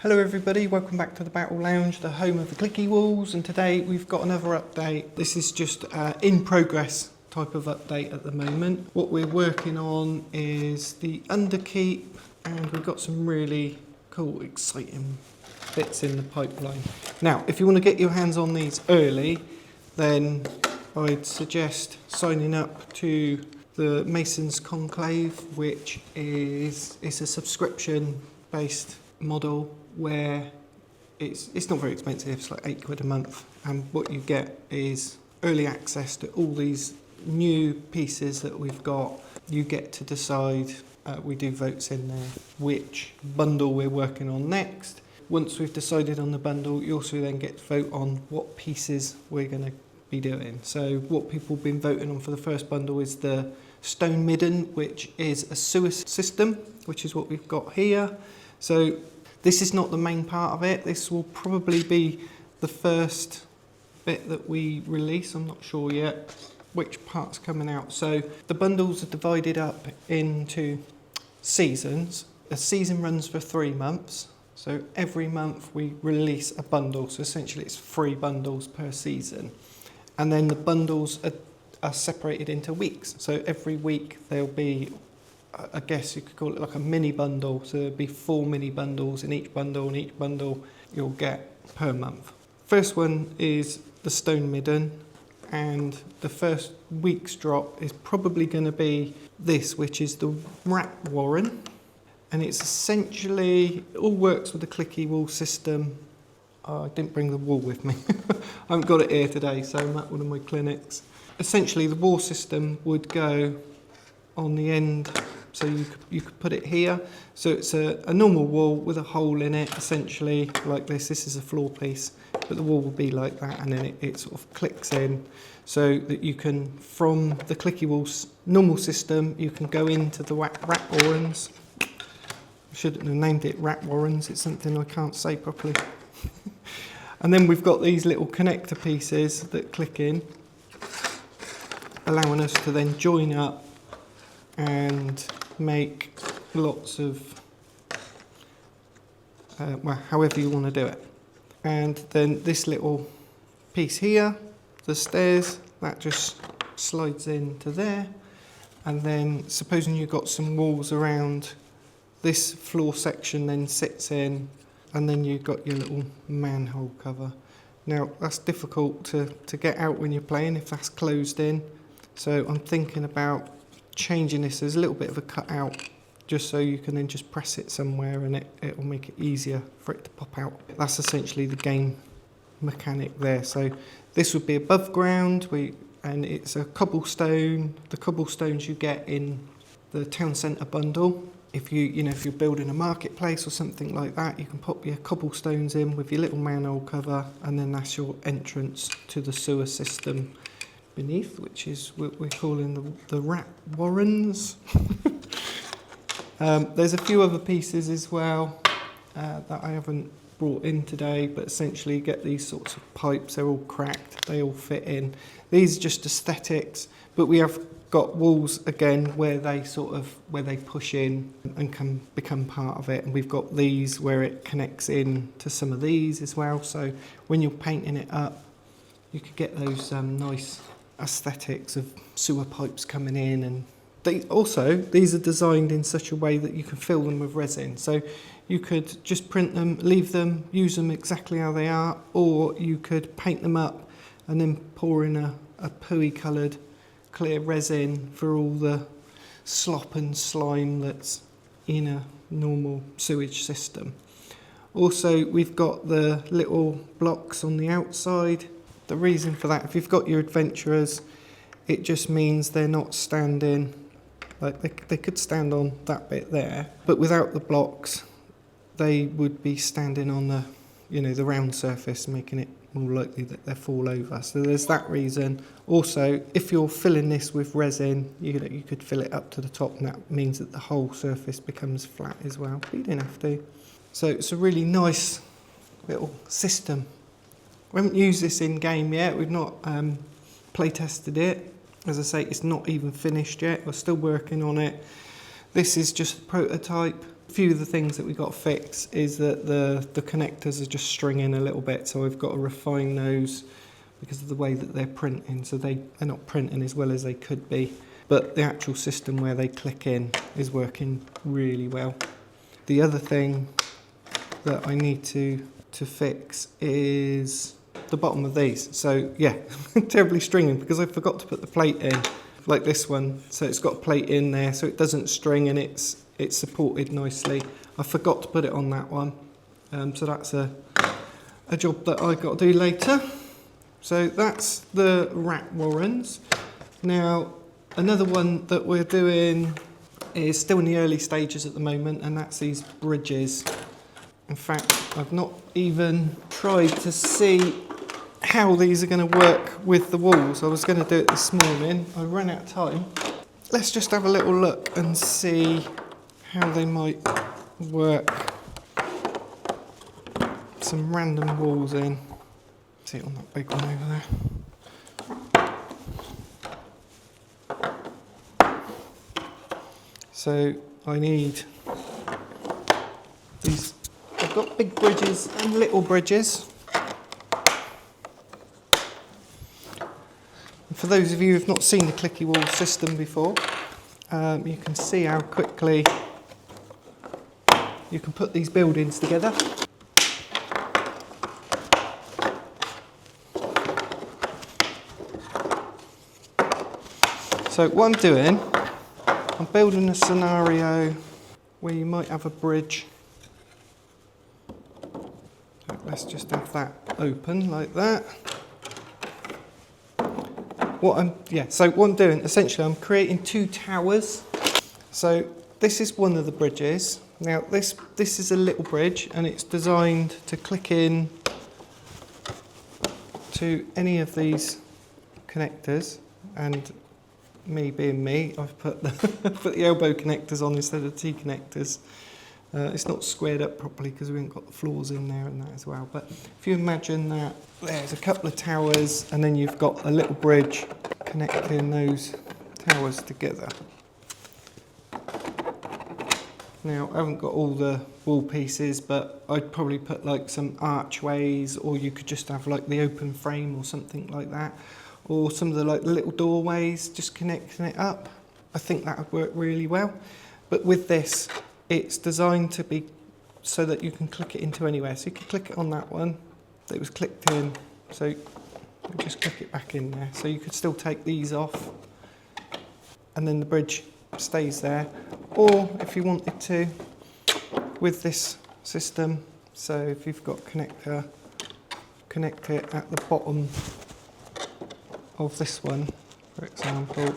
Hello everybody, welcome back to the Battle Lounge, the home of the ClickyWalls, and today we've got another update. This is just in progress type of update at the moment. What we're working on is the Underkeep, and we've got some really cool, exciting bits in the pipeline. Now, if you want to get your hands on these early, then I'd suggest signing up to the Masons Conclave, which is a subscription-based model where it's not very expensive, it's like £8 a month, and what you get is early access to all these new pieces that we've got. You get to decide, we do votes in there, which bundle we're working on next. Once we've decided on the bundle, you also then get to vote on what pieces we're going to be doing. So what people have been voting on for the first bundle is the stone midden, which is a sewer system, which is what we've got here. So this is not the main part of it. This will probably be the first bit that we release. I'm not sure yet which part's coming out. So the bundles are divided up into seasons. A season runs for 3 months. So every month we release a bundle. So essentially it's 3 bundles per season. And then the bundles are separated into weeks. So every week there'll be, I guess you could call it like a mini bundle. So there'll be 4 mini bundles in each bundle, and each bundle you'll get per month. First one is the stone midden, and the first week's drop is probably going to be this, which is the rat warren. And it's essentially, it all works with the ClickyWall system. I didn't bring the wall with me. I haven't got it here today, so I'm at one of my clinics. Essentially the wall system would go on the end, so you could put it here. So it's a normal wall with a hole in it, essentially like this. This is a floor piece, but the wall will be like that, and then it sort of clicks in, so that you can, from the ClickyWalls normal system, you can go into the rat warrens. I shouldn't have named it rat warrens, it's something I can't say properly. And then we've got these little connector pieces that click in, allowing us to then join up and make lots of, well, however you want to do it. And then this little piece here, the stairs, that just slides into there. And then supposing you've got some walls around, this floor section then sits in, and then you've got your little manhole cover. Now that's difficult to get out when you're playing if that's closed in. So I'm thinking about changing this as a little bit of a cutout, just so you can then just press it somewhere and it will make it easier for it to pop out. That's essentially the game mechanic there. So this would be above ground, and it's a cobblestone. The cobblestones you get in the town centre bundle. If you're building a marketplace or something like that, you can pop your cobblestones in with your little manhole cover, and then that's your entrance to the sewer system beneath, which is what we're calling the rat warrens. There's a few other pieces as well that I haven't brought in today, but essentially you get these sorts of pipes. They're all cracked, they all fit in. These are just aesthetics, but we have got walls again where they push in and can become part of it, and we've got these where it connects in to some of these as well. So when you're painting it up, you could get those nice aesthetics of sewer pipes coming in. And these are designed in such a way that you can fill them with resin. So you could just print them, leave them, use them exactly how they are, or you could paint them up and then pour in a pooey coloured clear resin for all the slop and slime that's in a normal sewage system. Also, we've got the little blocks on the outside. The reason for that, if you've got your adventurers, it just means they're not standing, like they could stand on that bit there, but without the blocks, they would be standing on the round surface, making it more likely that they'll fall over. So there's that reason. Also, if you're filling this with resin, you could fill it up to the top, and that means that the whole surface becomes flat as well, but you don't have to. So it's a really nice little system. We haven't used this in game yet. We've not play tested it. As I say, it's not even finished yet. We're still working on it. This is just a prototype. A few of the things that we got to fix is that the connectors are just stringing a little bit, so I've got to refine those because of the way that they're printing. So they're not printing as well as they could be, but the actual system where they click in is working really well. The other thing that I need to fix is the bottom of these. So yeah, terribly stringing because I forgot to put the plate in, like this one. So it's got a plate in there so it doesn't string and it's supported nicely. I forgot to put it on that one. So that's a job that I got to do later. So that's the rat warrens. Now, another one that we're doing is still in the early stages at the moment, and that's these bridges. In fact, I've not even tried to see how these are going to work with the walls. I was going to do it this morning. I ran out of time. Let's just have a little look and see how they might work. Some random walls in. See it on that big one over there. So I need these. I've got big bridges and little bridges. And for those of you who have not seen the ClickyWalls system before, you can see how quickly you can put these buildings together. So what I'm doing, I'm building a scenario where you might have a bridge. So let's just have that open like that. What I'm doing, essentially I'm creating two towers. So this is one of the bridges. Now this is a little bridge and it's designed to click in to any of these connectors, and me being me, I've put the elbow connectors on instead of T connectors. It's not squared up properly because we haven't got the floors in there and that as well. But if you imagine that there's a couple of towers and then you've got a little bridge connecting those towers together. Now I haven't got all the wall pieces, but I'd probably put like some archways, or you could just have like the open frame or something like that. Or some of the like little doorways, just connecting it up. I think that would work really well. But with this, it's designed to be so that you can click it into anywhere. So you can click it on that one that was clicked in. So you just click it back in there. So you could still take these off and then the bridge stays there. Or if you wanted to, with this system, so if you've got connector, connect it at the bottom of this one, for example.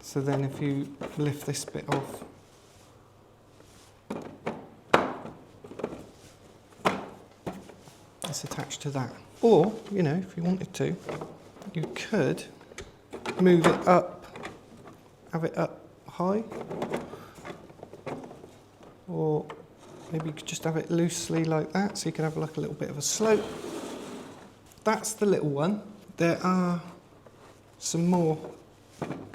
So then if you lift this bit off, it's attached to that. Or, you know, if you wanted to, you could move it up, have it up high, or maybe you could just have it loosely like that, so you can have like a little bit of a slope. That's the little one. There are some more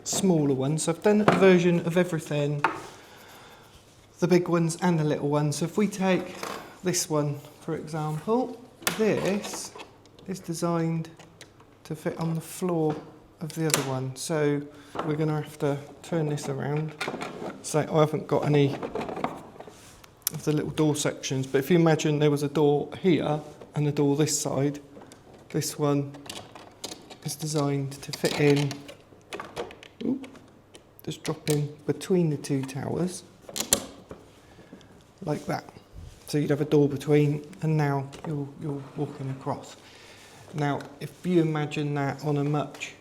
smaller ones. So I've done a version of everything, the big ones and the little ones. So if we take this one, for example, this is designed to fit on the floor of the other one. So we're going to have to turn this around. So I haven't got any of the little door sections, but if you imagine there was a door here and a door this side, this one is designed to fit in, just drop in between the two towers like that. So you'd have a door between, and now you're walking across. Now if you imagine that on a much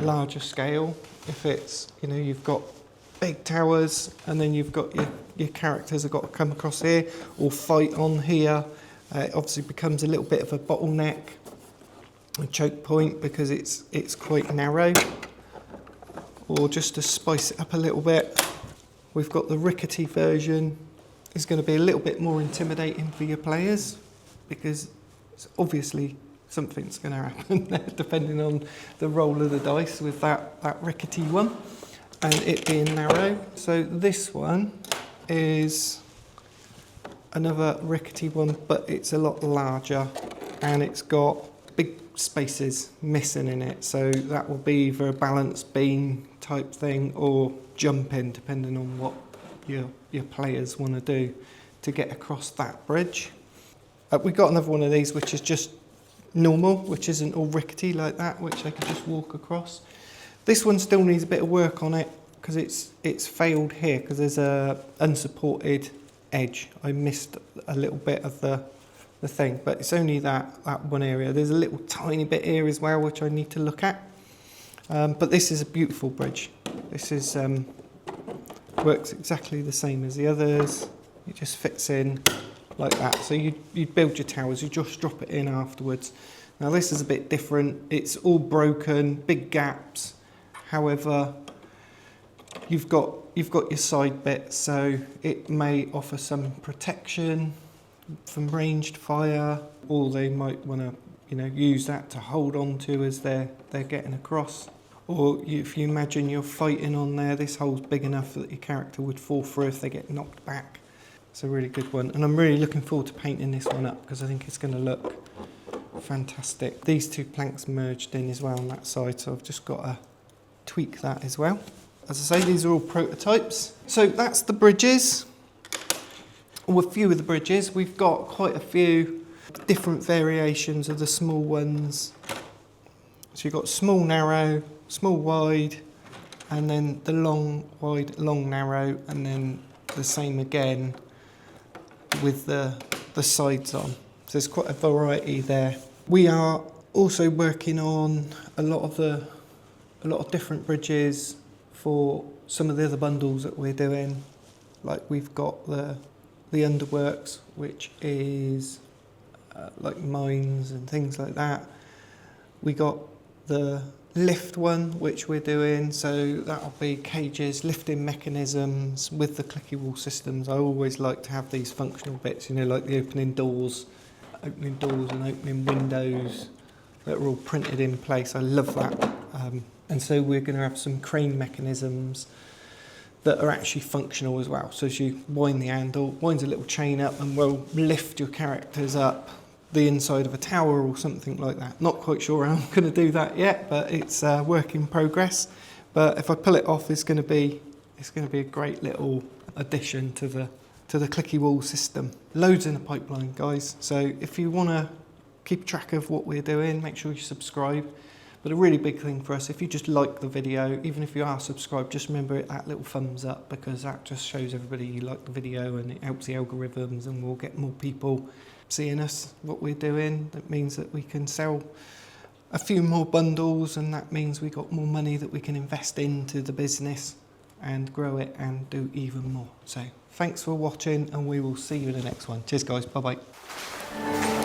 larger scale, if it's, you know, you've got big towers and then you've got your characters have got to come across here or fight on here, it obviously becomes a little bit of a bottleneck, a choke point, because it's quite narrow. Or just to spice it up a little bit, we've got the rickety version. It's going to be a little bit more intimidating for your players because it's obviously something's going to happen there, depending on the roll of the dice with that rickety one, and it being narrow. So this one is another rickety one, but it's a lot larger, and it's got big spaces missing in it. So that will be either a balance beam type thing or jumping, depending on what your players want to do to get across that bridge. We've got another one of these which is just normal, which isn't all rickety like that, which they can just walk across. This one still needs a bit of work on it because it's failed here because there's a unsupported edge. I missed a little bit of the thing, but it's only that one area. There's a little tiny bit here as well which I need to look at, but this is a beautiful bridge. This is works exactly the same as the others. It just fits in like that. So you'd build your towers, you just drop it in afterwards. Now this is a bit different. It's all broken, big gaps. However, you've got your side bit, so it may offer some protection from ranged fire, or they might want to, use that to hold on to as they're getting across. Or if you imagine you're fighting on there, this hole's big enough that your character would fall through if they get knocked back. It's a really good one, and I'm really looking forward to painting this one up because I think it's going to look fantastic. These two planks merged in as well on that side, so I've just got to tweak that as well. As I say, these are all prototypes. So that's the bridges, or a few of the bridges. We've got quite a few different variations of the small ones. So you've got small, narrow, small, wide, and then the long, wide, long, narrow, and then the same again with the sides on. So there's quite a variety there. We are also working on a lot of different bridges for some of the other bundles that we're doing. Like we've got the underworks, which is like mines and things like that. We got the lift one, which we're doing, so that'll be cages, lifting mechanisms with the ClickyWalls systems. I always like to have these functional bits, like the opening doors and opening windows that are all printed in place. I love that. And so we're going to have some crane mechanisms that are actually functional as well. So as you wind the handle, winds a little chain up and will lift your characters up the inside of a tower or something like that. Not quite sure how I'm going to do that yet, but it's a work in progress. But if I pull it off, it's going to be a great little addition to the ClickyWalls system. Loads in the pipeline, guys. So if you want to keep track of what we're doing, make sure you subscribe. But a really big thing for us, if you just like the video, even if you are subscribed, just remember that little thumbs up, because that just shows everybody you like the video and it helps the algorithms, and we'll get more people seeing us, what we're doing. That means that we can sell a few more bundles, and that means we got more money that we can invest into the business and grow it and do even more. So thanks for watching, and we will see you in the next one. Cheers guys, bye bye.